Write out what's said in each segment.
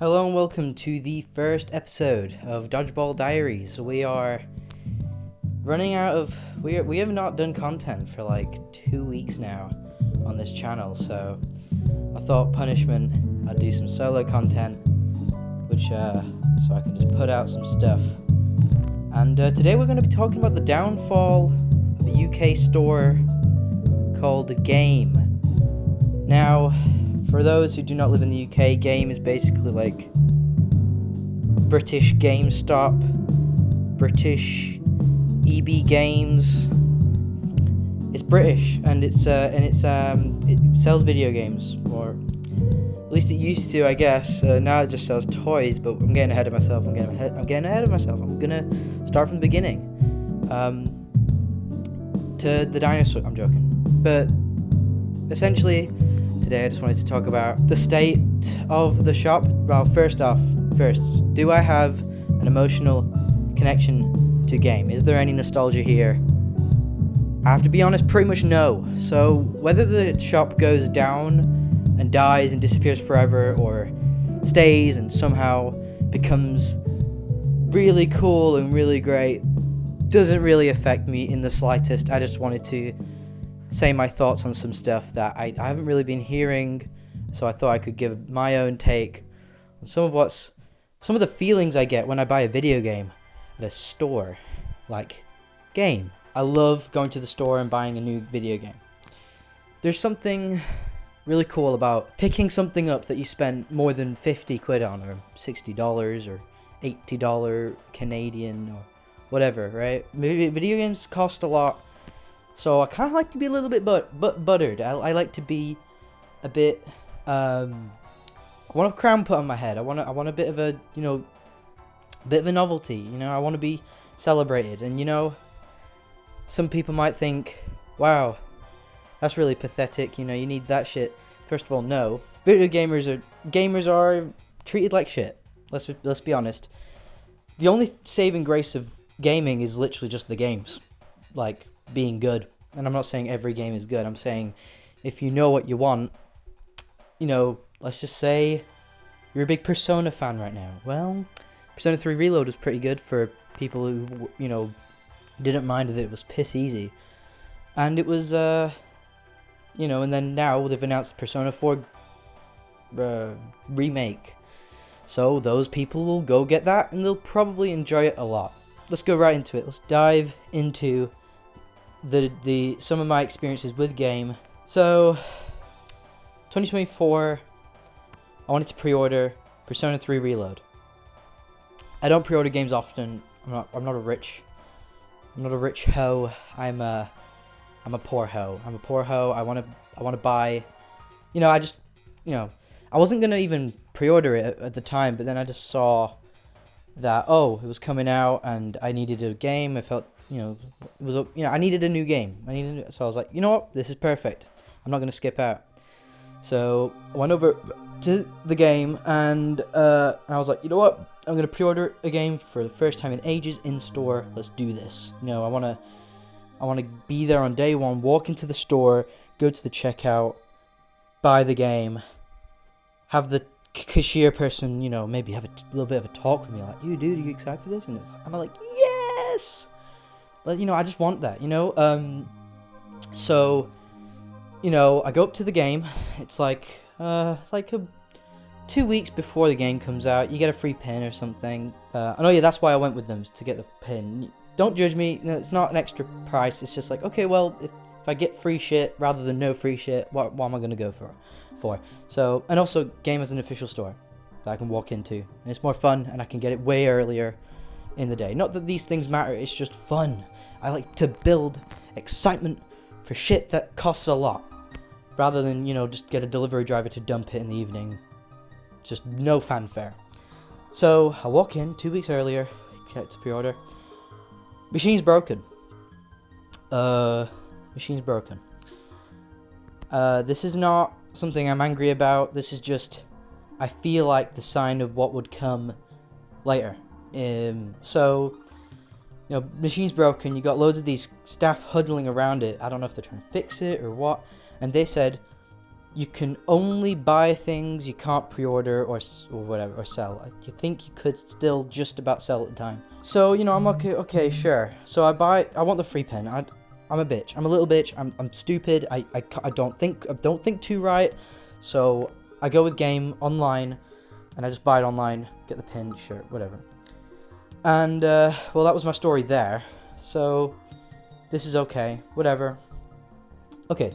Hello and welcome to the first episode of Dodgeball Diaries. We are running out of... We have not done content for like 2 weeks now on this channel, so I thought punishment, I'd do some solo content, which so I can just put out some stuff. And today we're going to be talking about the downfall of a UK store called Game. Now, for those who do not live in the UK, Game is basically like British GameStop, British EB Games. It's British and it sells video games, or at least it used to, I guess. Now it just sells toys, but I'm getting ahead of myself. I'm getting ahead of myself. I'm gonna start from the beginning. To the dinosaur. I'm joking, but essentially, today I just wanted to talk about the state of the shop. Well, first, do I have an emotional connection to Game? Is there any nostalgia here? I have to be honest, pretty much no. So whether the shop goes down and dies and disappears forever, or stays and somehow becomes really cool and really great, doesn't really affect me in the slightest. I just wanted to say my thoughts on some stuff that I haven't really been hearing, so I thought I could give my own take on some of the feelings I get when I buy a video game at a store like Game. I love going to the store and buying a new video game. There's something really cool about picking something up that you spent more than 50 quid on, or $60 or $80 Canadian or whatever, right? Video games cost a lot. So I kind of like to be a little bit buttered. I like to be a bit. I want a crown put on my head. I want a bit of a bit of a novelty. I want to be celebrated. And some people might think, wow, that's really pathetic. You need that shit. First of all, no. Video gamers are treated like shit. Let's be honest. The only saving grace of gaming is literally just the games, like being good. And I'm not saying every game is good. I'm saying if you know what you want, let's just say you're a big Persona fan right now. Well, Persona 3 Reload was pretty good for people who, didn't mind that it was piss easy. And it was, and then now they've announced Persona 4 remake. So those people will go get that and they'll probably enjoy it a lot. Let's go right into it. Let's dive into the some of my experiences with Game. So 2024, I wanted to pre-order Persona 3 Reload. I don't pre-order games often. I'm not a rich hoe. I'm a poor hoe. I want to buy, I wasn't going to even pre-order it at the time, but then I just saw that, it was coming out and I needed a game. I felt, I needed a new game. So I was like, you know what? This is perfect. I'm not going to skip out. So I went over to the Game and I was like, you know what? I'm going to pre-order a game for the first time in ages in store. Let's do this. I want to be there on day one, walk into the store, go to the checkout, buy the game, have the cashier person, maybe have a little bit of a talk with me, like, you dude, are you excited for this? And I'm like, yes! I just want that, So, I go up to the Game. It's like 2 weeks before the game comes out. You get a free pin or something. That's why I went with them, to get the pin. Don't judge me. It's not an extra price. It's just like, okay, well, if I get free shit rather than no free shit, what am I going to go for? So, and also, Game has an official store that I can walk into. And it's more fun, and I can get it way earlier in the day. Not that these things matter, it's just fun. I like to build excitement for shit that costs a lot, rather than, just get a delivery driver to dump it in the evening. Just no fanfare. So, I walk in 2 weeks earlier, get to pre-order. Machine's broken. Machine's broken. This is not something I'm angry about. This is just, I feel like the sign of what would come later. So, machine's broken. You got loads of these staff huddling around it. I don't know if they're trying to fix it or what. And they said, you can only buy things, you can't pre-order or whatever, or sell. You think you could still just about sell at the time. So, I'm okay, sure. So I want the free pen. I'm a bitch. I'm a little bitch. I'm stupid. I don't think too right. So I go with game online, and I just buy it online, get the pin, sure, whatever. And, well, that was my story there. So this is okay, whatever. Okay.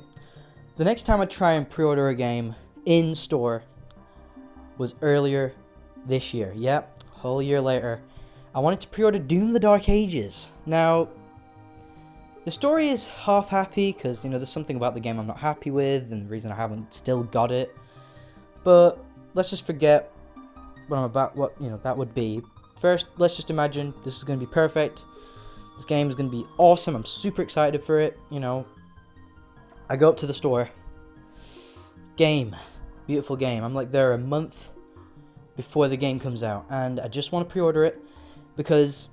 The next time I try and pre-order a game in store was earlier this year. Yep, a whole year later. I wanted to pre-order Doom the Dark Ages. Now, the story is half happy because, there's something about the game I'm not happy with and the reason I haven't still got it. But let's just forget what that would be. First, let's just imagine this is going to be perfect. This game is going to be awesome. I'm super excited for it, I go up to the store. Game. Beautiful game. I'm like there a month before the game comes out. And I just want to pre-order it because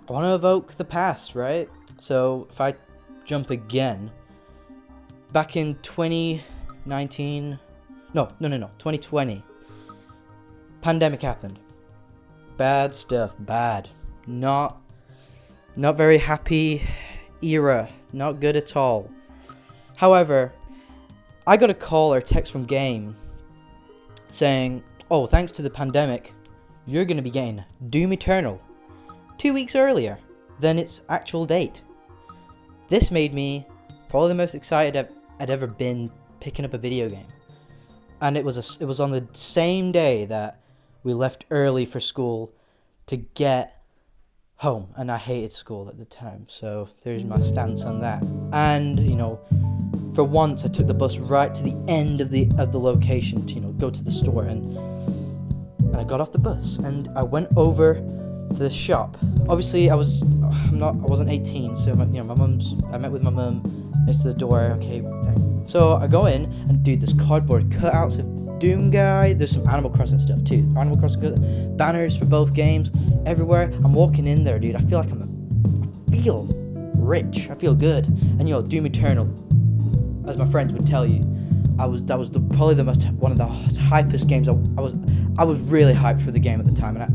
I want to evoke the past, right? So if I jump again. Back in 2019. No. 2020. Pandemic happened. Bad stuff. Bad. Not very happy era. Not good at all. However, I got a call or text from Game saying, oh, thanks to the pandemic, you're going to be getting Doom Eternal 2 weeks earlier than its actual date. This made me probably the most excited I'd ever been picking up a video game. And it was on the same day that we left early for school to get home. And I hated school at the time, so there's my stance on that. And, for once, I took the bus right to the end of the location to go to the store, and I got off the bus and I went over to the shop. Obviously, I wasn't 18, so my I met with my mum next to the door. Okay, so I go in and dude, there's cardboard cutouts of Doom guy. There's some Animal Crossing stuff too. Animal Crossing banners for both games everywhere. I'm walking in there, dude. I feel like I feel rich. I feel good, and Doom Eternal. As my friends would tell you, that was probably one of the hypest games. I was really hyped for the game at the time, and I,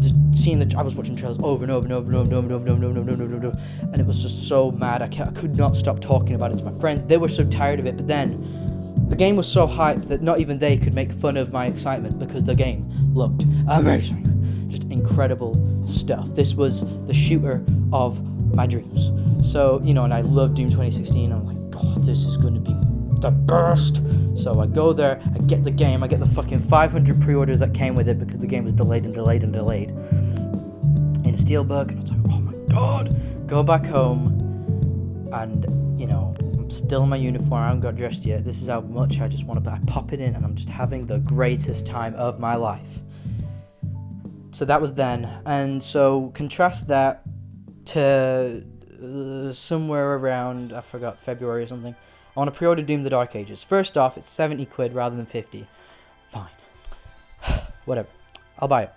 just seeing I was watching trailers over and over and over and over and over and over and over and over and over, and it was just so mad. I could not stop talking about it to my friends. They were so tired of it, but then the game was so hyped that not even they could make fun of my excitement because the game looked amazing, just incredible stuff. This was the shooter of my dreams. So and I love Doom 2016. I'm like, God, this is going to be the best. So I go there, I get the game, I get the fucking 500 pre-orders that came with it because the game was delayed in Steelbook, and I was like, oh my God. Go back home, and I'm still in my uniform. I haven't got dressed yet. This is how much I just want to. I pop it in, and I'm just having the greatest time of my life. So that was then, and so contrast that to somewhere around, I forgot, February or something. I want to pre-order Doom the Dark Ages. First off, it's 70 quid rather than 50. Fine. Whatever. I'll buy it.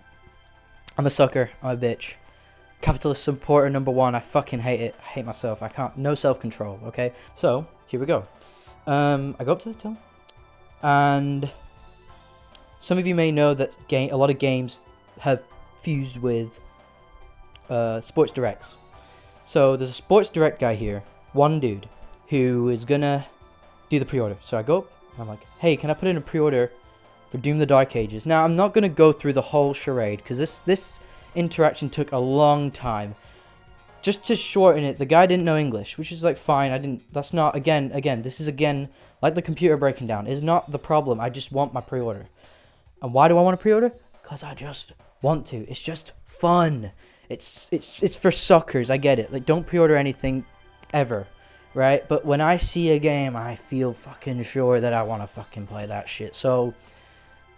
I'm a sucker. I'm a bitch. Capitalist supporter number one. I fucking hate it. I hate myself. I can't. No self-control, okay? So, here we go. I go up to the till. And some of you may know that a lot of games have fused with Sports Directs. So there's a Sports Direct guy here, one dude, who is gonna do the pre-order. So I go up, and I'm like, hey, can I put in a pre-order for Doom the Dark Ages? Now, I'm not gonna go through the whole charade, because this interaction took a long time. Just to shorten it, the guy didn't know English, which is like fine. That's not, again, this is again, like the computer breaking down, is not the problem. I just want my pre-order. And why do I want to pre-order? Because I just want to. It's just fun. It's for suckers, I get it. Like, don't pre-order anything ever, right? But when I see a game, I feel fucking sure that I want to fucking play that shit. So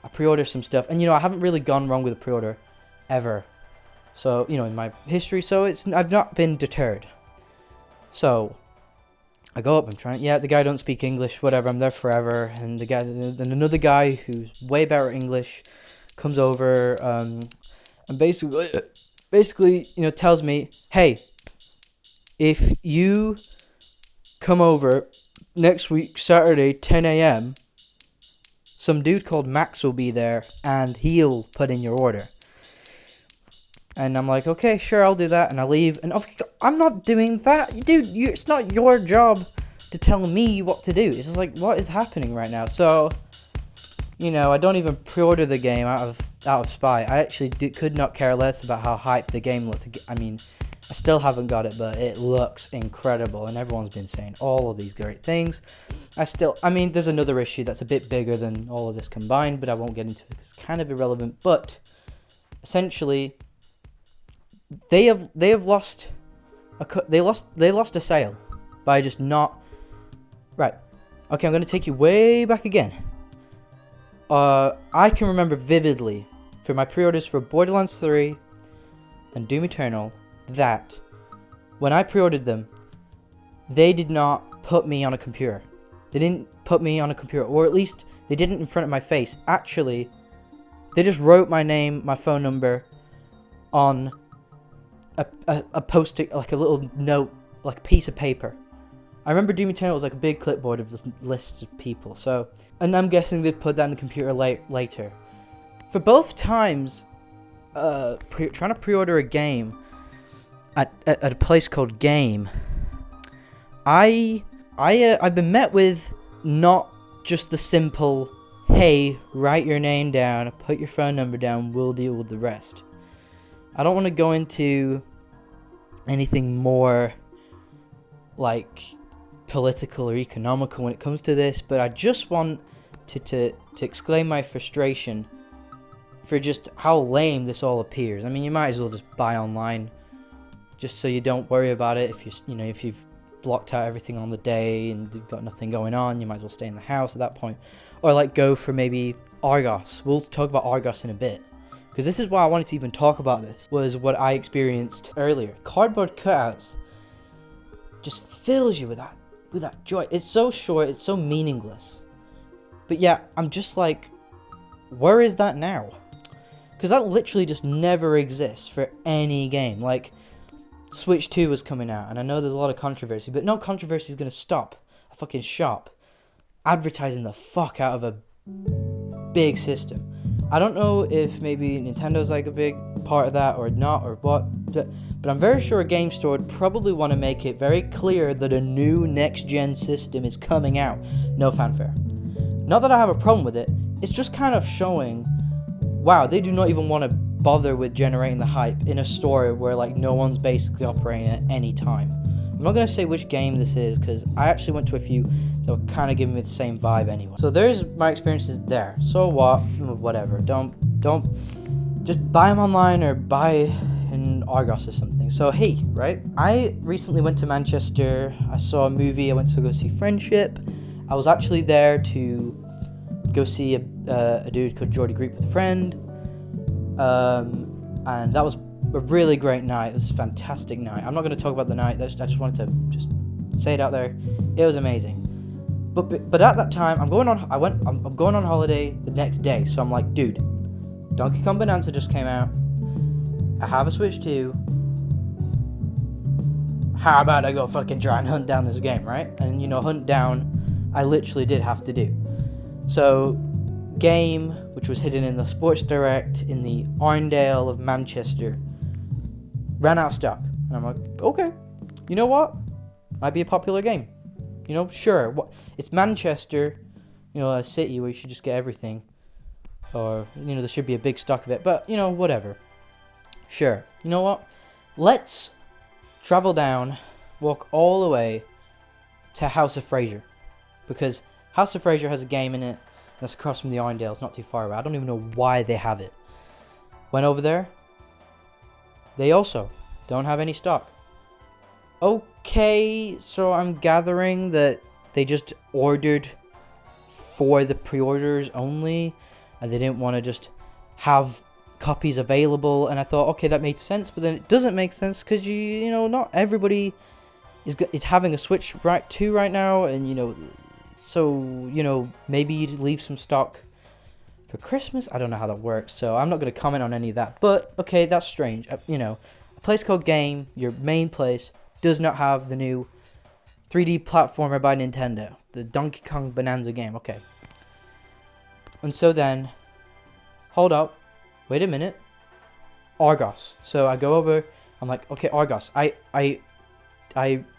I pre-order some stuff, and I haven't really gone wrong with a pre-order ever. So in my history, so I've not been deterred. So I go up, I'm trying. Yeah, the guy don't speak English, whatever. I'm there forever, and another guy who's way better English comes over, and basically, tells me, hey, if you come over next week, Saturday, 10 a.m., some dude called Max will be there, and he'll put in your order. And I'm like, okay, sure, I'll do that. And I leave. And I'm not doing that. Dude, it's not your job to tell me what to do. It's just like, what is happening right now? So, you know, I don't even pre-order the game out of spite. I actually could not care less about how hyped the game looked. I mean, I still haven't got it, but it looks incredible. And everyone's been saying all of these great things. I mean, there's another issue that's a bit bigger than all of this combined, but I won't get into it because it's kind of irrelevant. But, essentially, they lost a sale by just not right. Okay, I'm gonna take you way back again. I can remember vividly for my pre-orders for Borderlands 3 and Doom Eternal that when I pre-ordered them, they did not put me on a computer. They didn't put me on a computer, or at least they didn't in front of my face. Actually, they just wrote my name, my phone number on a post-it, like a little note, like a piece of paper. I remember Doom Eternal was like a big clipboard of just lists of people. So, and I'm guessing they put that in the computer later. For both times, trying to pre-order a game at a place called Game, I've been met with not just the simple, hey, write your name down, put your phone number down, we'll deal with the rest. I don't want to go into anything more like political or economical when it comes to this, but I just want to exclaim my frustration for just how lame this all appears. I mean, you might as well just buy online, just so you don't worry about it. If you've blocked out everything on the day and you've got nothing going on, you might as well stay in the house at that point, or like go for maybe Argos. We'll talk about Argos in a bit. Because this is why I wanted to even talk about this, was what I experienced earlier. Cardboard cutouts just fills you with that joy. It's so short, it's so meaningless. But yeah, I'm just like, where is that now? Because that literally just never exists for any game. Like, Switch 2 was coming out, and I know there's a lot of controversy, but no controversy is going to stop a fucking shop advertising the fuck out of a big system. I don't know if maybe Nintendo's like a big part of that or not or what, but I'm very sure a game store would probably want to make it very clear that a new next-gen system is coming out. No fanfare. Not that I have a problem with it, it's just kind of showing, wow, they do not even want to bother with generating the hype in a store where like no one's basically operating at any time. I'm not going to say which game this is because I actually went to a few that were kind of giving me the same vibe anyway. So there's my experiences there. So what? Whatever. Don't just buy them online or buy in Argos or something. So hey, right? I recently went to Manchester. I saw a movie. I went to go see Friendship. I was actually there to go see a dude called Jordy Greek with a friend. And that was a really great night. It was a fantastic night. I'm not going to talk about the night. I just wanted to just say it out there. It was amazing. But at that time, I'm going on holiday the next day. So I'm like, dude, Donkey Kong Bonanza just came out. I have a Switch 2. How about I go fucking try and hunt down this game, right? And hunt down, I literally did have to do. So Game, which was hidden in the Sports Direct in the Arndale of Manchester, ran out of stock. And I'm like, okay, you know what? Might be a popular game. Sure. It's Manchester, a city where you should just get everything. Or, there should be a big stock of it. But, whatever. Sure. You know what? Let's travel down, walk all the way to House of Fraser. Because House of Fraser has a game in it that's across from the Arndale. It's not too far away. I don't even know why they have it. Went over there. They also don't have any stock. Okay, so I'm gathering that they just ordered for the pre-orders only, and they didn't want to just have copies available. And I thought, okay, that made sense, but then it doesn't make sense because not everybody is having a Switch right now, and so maybe you'd leave some stock for Christmas. I don't know how that works, so I'm not going to comment on any of that. But okay, that's strange. A place called Game, your main place, does not have the new 3D platformer by Nintendo, the Donkey Kong Bonanza game. Okay. And so then, hold up, wait a minute, Argos. So I go over, I'm like, okay, Argos, I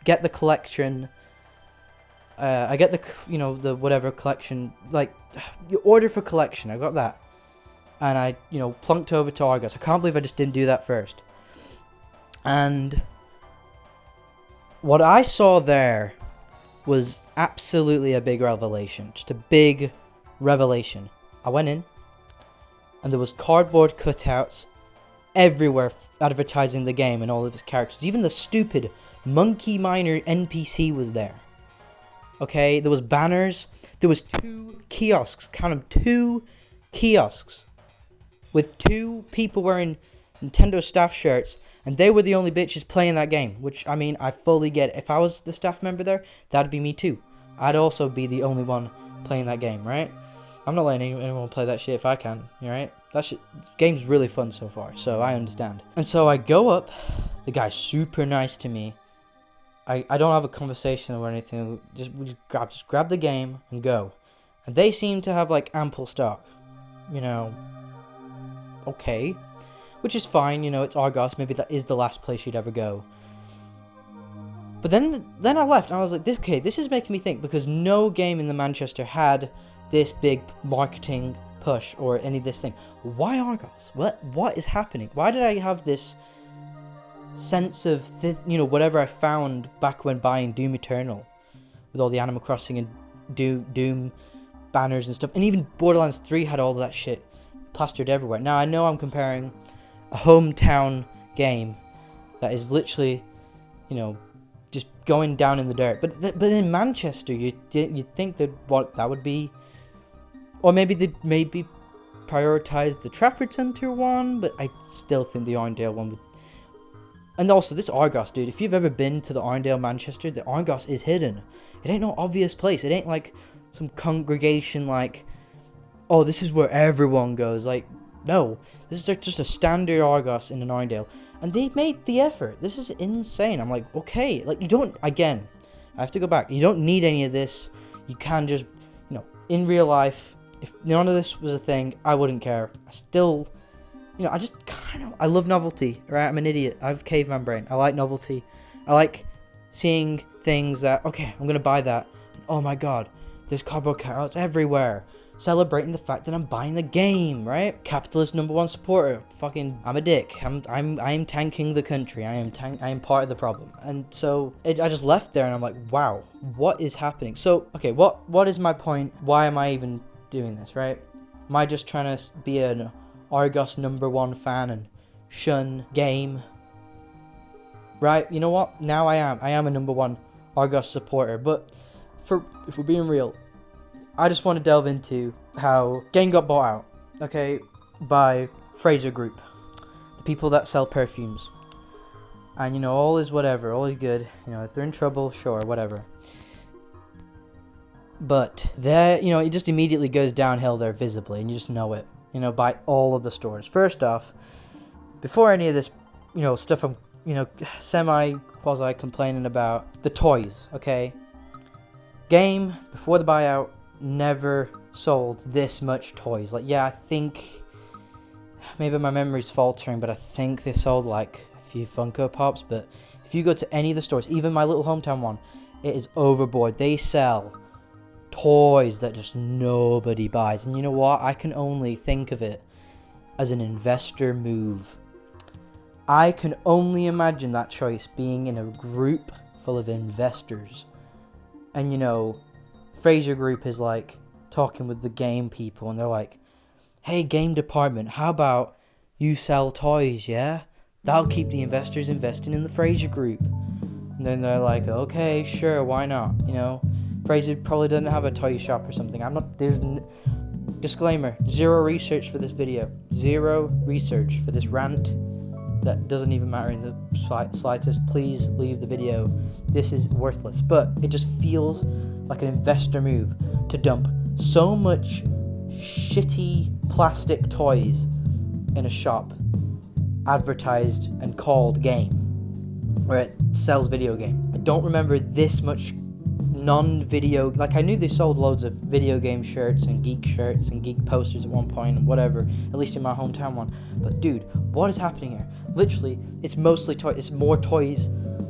get the collection, I get the, the whatever collection, like, you order for collection, I got that. And I, plunked over to Argos. I can't believe I just didn't do that first. And what I saw there was absolutely a big revelation. Just a big revelation. I went in, and there was cardboard cutouts everywhere advertising the game and all of its characters. Even the stupid Monkey Miner NPC was there. Okay, there was banners. There was 2 kiosks. Count them, 2 kiosks with 2 people wearing Nintendo staff shirts, and they were the only bitches playing that game. Which, I mean, I fully get it. If I was the staff member there, that'd be me too. I'd also be the only one playing that game, right? I'm not letting anyone play that shit if I can, right? That shit, game's really fun so far, so I understand. And so I go up, the guy's super nice to me. I don't have a conversation or anything, we just grab the game and go. And they seem to have like ample stock, okay. Which is fine, it's Argos, maybe that is the last place you'd ever go. But then I left, and I was like, okay, this is making me think, because no game in the Manchester had this big marketing push or any of this thing. Why Argos? What is happening? Why did I have this sense of, whatever I found back when buying Doom Eternal, with all the Animal Crossing and Doom banners and stuff, and even Borderlands 3 had all that shit plastered everywhere. Now, I know I'm comparing a hometown game that is literally, just going down in the dirt. But in Manchester, you'd think that that would be, or maybe they'd prioritize the Trafford Centre one, but I still think the Arndale one would. And also, this Argos, dude, if you've ever been to the Arndale, Manchester, the Argos is hidden. It ain't no obvious place. It ain't like some congregation like, oh, this is where everyone goes. Like, no. This is like just a standard Argos in an Arndale. And they made the effort. This is insane. I'm like, okay. Like, you don't, again, I have to go back. You don't need any of this. You can just, in real life, if none of this was a thing, I wouldn't care. I still, I just I love novelty, right? I'm an idiot. I have caveman brain. I like novelty. I like seeing things that, okay, I'm going to buy that. Oh my god, there's cardboard cutouts everywhere. Celebrating the fact that I'm buying the game, right? Capitalist #1 supporter. Fucking, I'm a dick. I am tanking the country. I am part of the problem. And so I just left there, and I'm like, wow, what is happening? So, okay, what is my point? Why am I even doing this, right? Am I just trying to be an Argos #1 fan and shun game? Right? You know what? Now I am a #1 Argos supporter. But if we're being real, I just want to delve into how game got bought out, okay, by Fraser Group, the people that sell perfumes. And, all is whatever, all is good. If they're in trouble, sure, whatever. But it just immediately goes downhill there visibly, and you just know it, by all of the stores. First off, before any of this, stuff I'm, quasi complaining about, the toys, okay? Game, before the buyout, never sold this much toys. Like, yeah, I think maybe my memory's faltering, but I think they sold like a few Funko Pops. But if you go to any of the stores, even my little hometown one, it is overboard. They sell toys that just nobody buys. And you know what? I can only think of it as an investor move. I can only imagine that choice being in a group full of investors. And Fraser Group is like talking with the game people, and they're like, hey, game department, how about you sell toys, yeah? That'll keep the investors investing in the Fraser Group. And then they're like, okay, sure, why not? Fraser probably doesn't have a toy shop or something. Disclaimer, 0 research for this video. 0 research for this rant that doesn't even matter in the slightest. Please leave the video. This is worthless. But it just feels like an investor move to dump so much shitty plastic toys in a shop advertised and called game, where it sells video game. I don't remember this much non-video, like I knew they sold loads of video game shirts and geek posters at one point and whatever, at least in my hometown one. But dude, what is happening here? Literally, it's mostly toys. It's more toys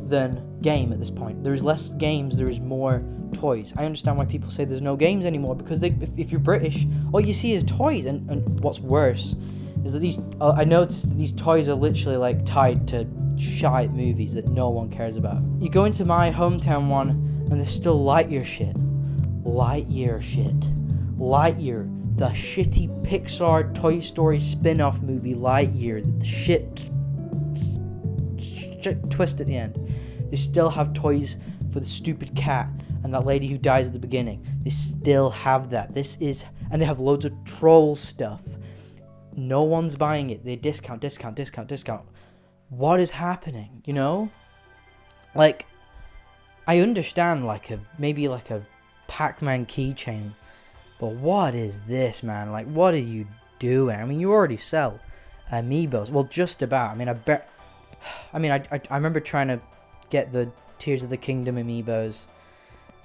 than game at this point. There is less games, there is more toys. I understand why people say there's no games anymore, because if you're British, all you see is toys. And what's worse is that I noticed that these toys are literally like tied to shite movies that no one cares about. You go into my hometown one, and there's still Lightyear shit. Lightyear, the shitty Pixar Toy Story spin-off movie Lightyear, the shit twist at the end. They still have toys for the stupid cat and that lady who dies at the beginning. They still have that. And they have loads of troll stuff. No one's buying it. They discount. What is happening, you know? Like, I understand maybe a Pac-Man keychain, but what is this, man? Like, what are you doing? I mean, you already sell amiibos. Well, just about. I remember trying to get the Tears of the Kingdom amiibos,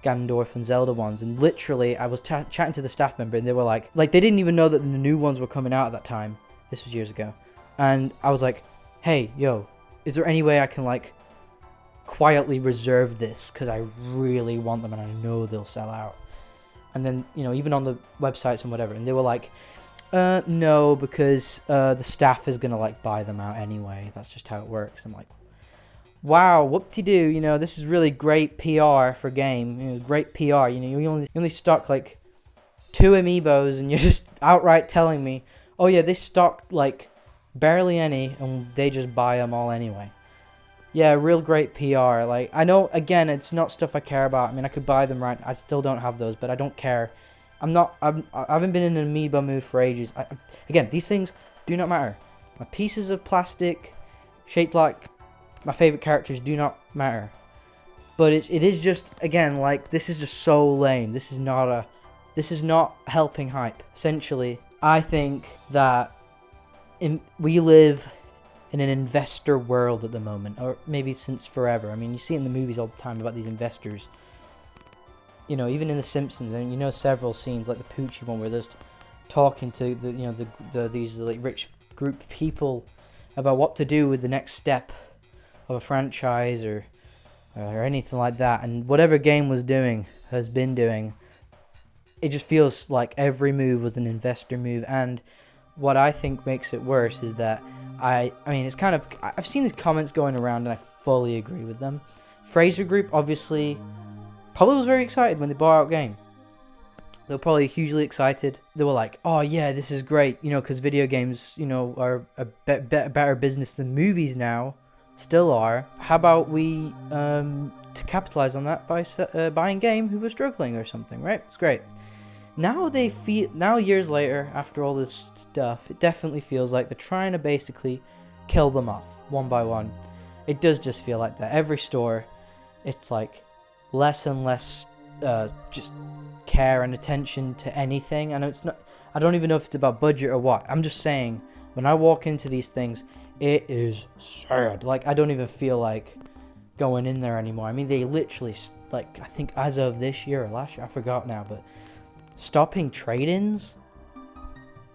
Ganondorf and Zelda ones, and literally I was chatting to the staff member, and they were like they didn't even know that the new ones were coming out at that time. This was years ago. And I was like, hey, yo, is there any way I can quietly reserve this, because I really want them and I know they'll sell out? And then, even on the websites and whatever, and they were like, no, because the staff is gonna buy them out anyway. That's just how it works. I'm like, wow, whoop-de-doo, this is really great PR for game. Great PR. You only stock 2 amiibos, and you're just outright telling me, oh yeah, they stocked barely any, and they just buy them all anyway. Yeah, real great PR. I know, again, it's not stuff I care about. I mean, I could buy them right. I still don't have those, but I don't care. I haven't been in an amiibo mood for ages. Again, these things do not matter. My pieces of plastic shaped like my favorite characters do not matter. But it is just, again, this is just so lame. This is not helping hype. Essentially, I think that we live in an investor world at the moment, or maybe since forever. I mean, you see it in the movies all the time about these investors. Even in The Simpsons, and several scenes like the Poochie one where they're just talking to these rich group of people about what to do with the next step of a franchise or anything like that. And whatever game has been doing, it just feels like every move was an investor move. And what I think makes it worse is that I've seen these comments going around, and I fully agree with them. Fraser Group obviously probably was very excited when they bought out game. They were probably hugely excited. They were like, oh yeah, this is great, because video games, are a better business than movies now. Still are. How about we to capitalize on that by buying game who was struggling or something, right? It's great. Now years later, after all this stuff, it definitely feels like they're trying to basically kill them off one by one. It does just feel like that. Every store, it's less and less just care and attention to anything. I know it's not. I don't even know if it's about budget or what. I'm just saying, when I walk into these things, it is sad. I don't even feel like going in there anymore. I mean, they literally I think as of this year or last year, I forgot now, but stopping trade-ins?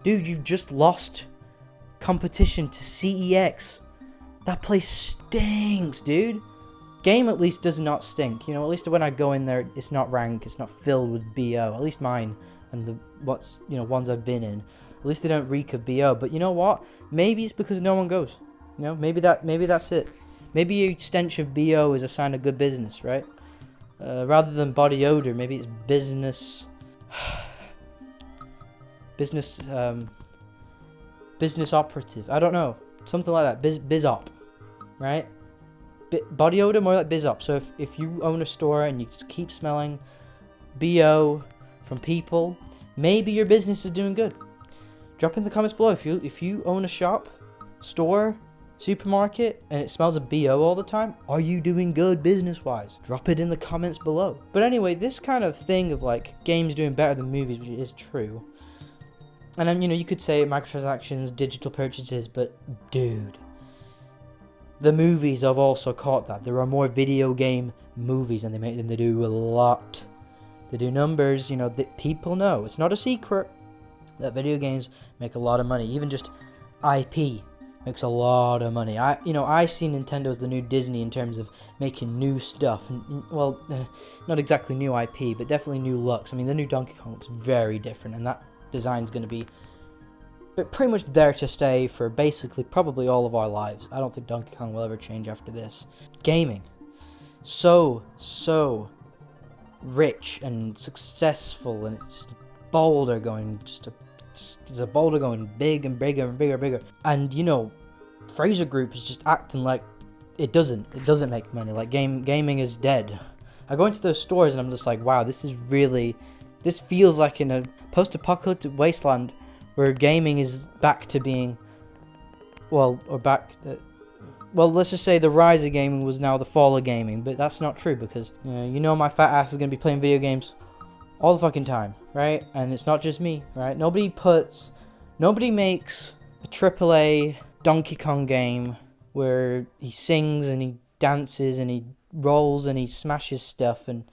Dude, you've just lost competition to CEX. That place stinks, dude. Game at least does not stink. At least when I go in there, it's not rank, it's not filled with BO. At least mine and the ones I've been in. At least they don't reek of BO. But you know what? Maybe it's because no one goes. Maybe that's it. Maybe a stench of BO is a sign of good business, right? Rather than body odor, maybe it's business operative. I don't know. Something like that. Biz op, right? Body odor, more like biz op. So if you own a store and you just keep smelling BO from people, maybe your business is doing good. Drop in the comments below if you own a shop, store, supermarket, and it smells of BO all the time. Are you doing good business-wise? Drop it in the comments below. But anyway, this kind of thing of games doing better than movies, which is true. And then you could say microtransactions, digital purchases, but dude, the movies have also caught that. There are more video game movies, and they do a lot. They do numbers, that people know. It's not a secret that video games make a lot of money. Even just IP makes a lot of money. I see Nintendo as the new Disney in terms of making new stuff. And, well, not exactly new IP, but definitely new looks. I mean, the new Donkey Kong looks very different, and that design's going to be pretty much there to stay for basically probably all of our lives. I don't think Donkey Kong will ever change after this. Gaming. So rich and successful, and it's a boulder going big and bigger and bigger. And Fraser Group is just acting like it doesn't make money. Like gaming is dead. I go into those stores and I'm just like, wow, this feels like in a post-apocalyptic wasteland where gaming is back to being, let's just say the rise of gaming was now the fall of gaming, but that's not true because, my fat ass is going to be playing video games all the fucking time, right? And it's not just me, right? Nobody makes a AAA Donkey Kong game where he sings and he dances and he rolls and he smashes stuff and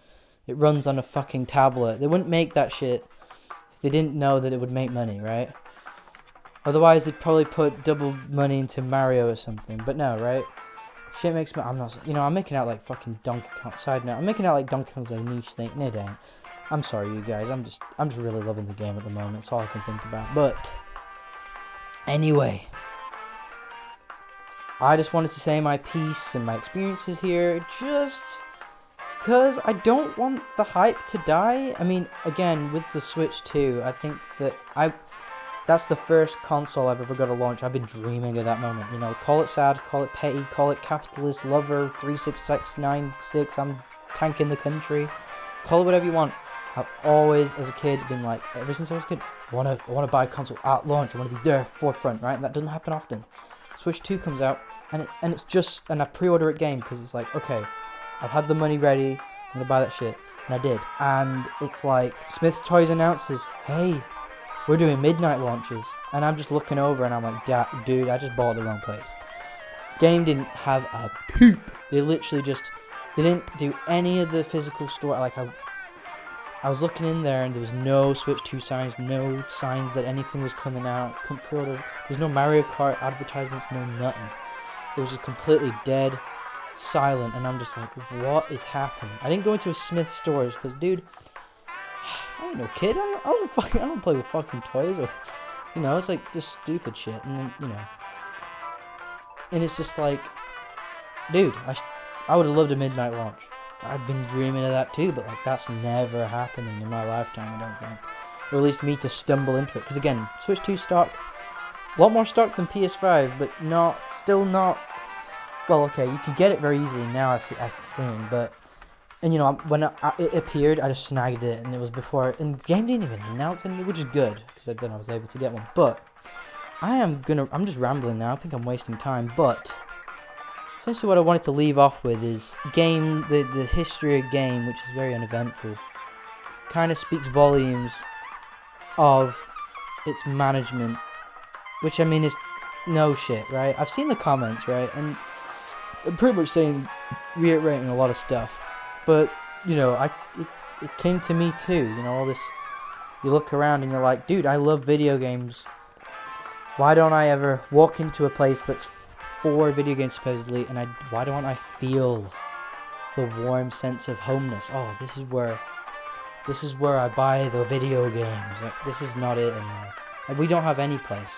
it runs on a fucking tablet. They wouldn't make that shit if they didn't know that it would make money, right? Otherwise, they'd probably put double money into Mario or something. But no, right? Shit makes me. I'm not. I'm making out like fucking Donkey Kong. Side note, I'm making out like Donkey Kong's a niche thing. No, it ain't. I'm sorry, you guys. I'm just really loving the game at the moment. It's all I can think about. But anyway, I just wanted to say my piece and my experiences here, just because I don't want the hype to die. I mean, again, with the Switch 2, I think that that's the first console I've ever got to launch. I've been dreaming of that moment. Call it sad, call it petty, call it capitalist, lover, 36696, I'm tanking the country. Call it whatever you want. I've always, as a kid, been like, ever since I was a kid, I want to buy a console at launch. I want to be there, forefront, right? And that doesn't happen often. Switch 2 comes out, and I pre-order a game because it's like, okay, I've had the money ready, I'm going to buy that shit. And I did. And it's like, Smith's Toys announces, hey, we're doing midnight launches, and I'm just looking over and I'm like, dude, I just bought the wrong place. Game didn't have a poop. They literally they didn't do any of the physical store. Like, I was looking in there and there was no Switch 2 signs, no signs that anything was coming out. Couldn't pre-order. There's no Mario Kart advertisements, no nothing. It was just completely dead, silent, and I'm just like, what is happening? I didn't go into a Smith stores because, dude, I ain't no kid. I don't play with fucking toys or, it's like this stupid shit. And then, and it's just like, dude, I would have loved a midnight launch. I've been dreaming of that too, but like that's never happening in my lifetime, I don't think. Or at least me to stumble into it. Because again, Switch 2 stock, a lot more stock than PS5, but still not. Well, okay, you can get it very easily now. I've seen, but. And when it appeared, I just snagged it, and it was before. And the game didn't even announce anything, which is good, because then I was able to get one. But I'm just rambling now. I think I'm wasting time. But essentially, what I wanted to leave off with is the history of game, which is very uneventful. Kind of speaks volumes of its management, which I mean is no shit, right? I've seen the comments, right, and I'm pretty much reiterating a lot of stuff. But, it came to me too, all this, you look around and you're like, dude, I love video games. Why don't I ever walk into a place that's for video games supposedly, and why don't I feel the warm sense of homeness? Oh, this is where I buy the video games. Like, this is not it anymore. Like, we don't have any place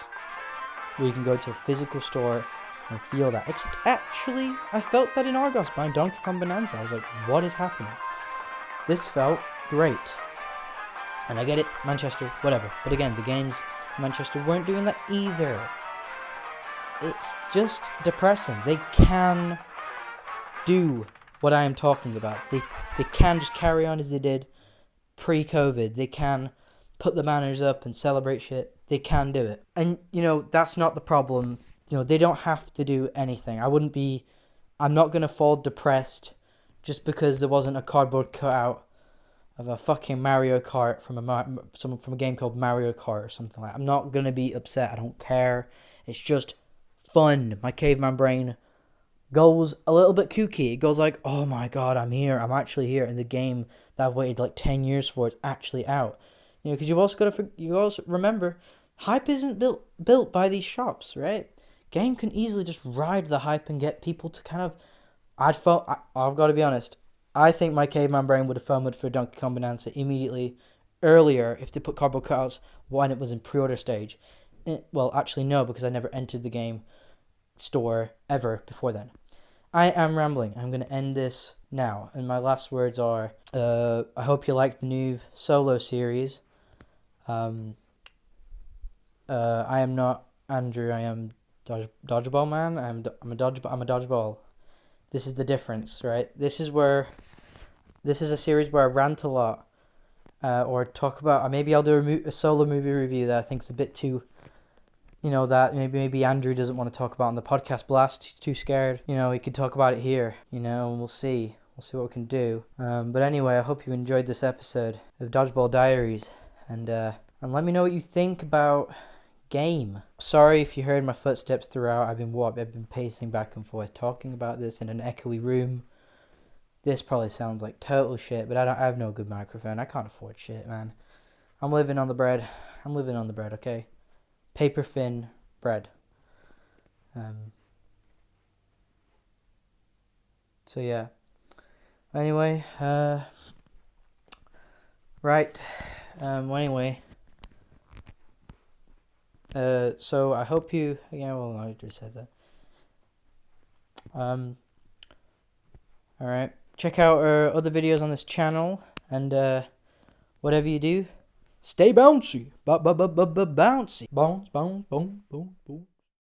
where you can go to a physical store and feel that. Except, actually, I felt that in Argos buying Donkey Kong Bonanza. I was like, what is happening? This felt great. And I get it, Manchester, whatever. But again, the games in Manchester weren't doing that either. It's just depressing. They can do what I am talking about. They can just carry on as they did pre-COVID. They can put the banners up and celebrate shit. They can do it. And, that's not the problem. They don't have to do anything. I'm not going to fall depressed just because there wasn't a cardboard cutout of a fucking Mario Kart from a game called Mario Kart or something like that. I'm not going to be upset. I don't care. It's just fun. My caveman brain goes a little bit kooky. It goes like, oh my god, I'm here. I'm actually here. And the game that I've waited like 10 years for is actually out. You know, because you've also got to, you also remember, hype isn't built by these shops, right? Game can easily just ride the hype and get people to kind of, I've got to be honest. I think my caveman brain would have FOMOed for Donkey Kong Bonanza immediately earlier if they put cardboard cutouts when it was in pre-order stage. Well, actually no, because I never entered the game store ever before then. I am rambling. I'm going to end this now. And my last words are, I hope you like the new solo series. I am not Andrew. I am Dodgeball Man. I'm a dodgeball. This is the difference, right? This is a series where I rant a lot, or talk about. Maybe I'll do a solo movie review that I think is a bit too, that maybe Andrew doesn't want to talk about on the podcast blast. He's too scared. He could talk about it here. And we'll see. We'll see what we can do. But anyway, I hope you enjoyed this episode of Dodgeball Diaries, and let me know what you think about game. Sorry if you heard my footsteps throughout. I've been pacing back and forth talking about this in an echoey room. This probably sounds like total shit, but I have no good microphone. I can't afford shit, man. I'm living on the bread. Okay? Paper thin bread. So yeah. Anyway, right. Anyway. So I hope you. Yeah, well, I just said that. All right. Check out our other videos on this channel, and whatever you do, stay bouncy. Bouncy. Bounce, bounce, boom, boom, boom.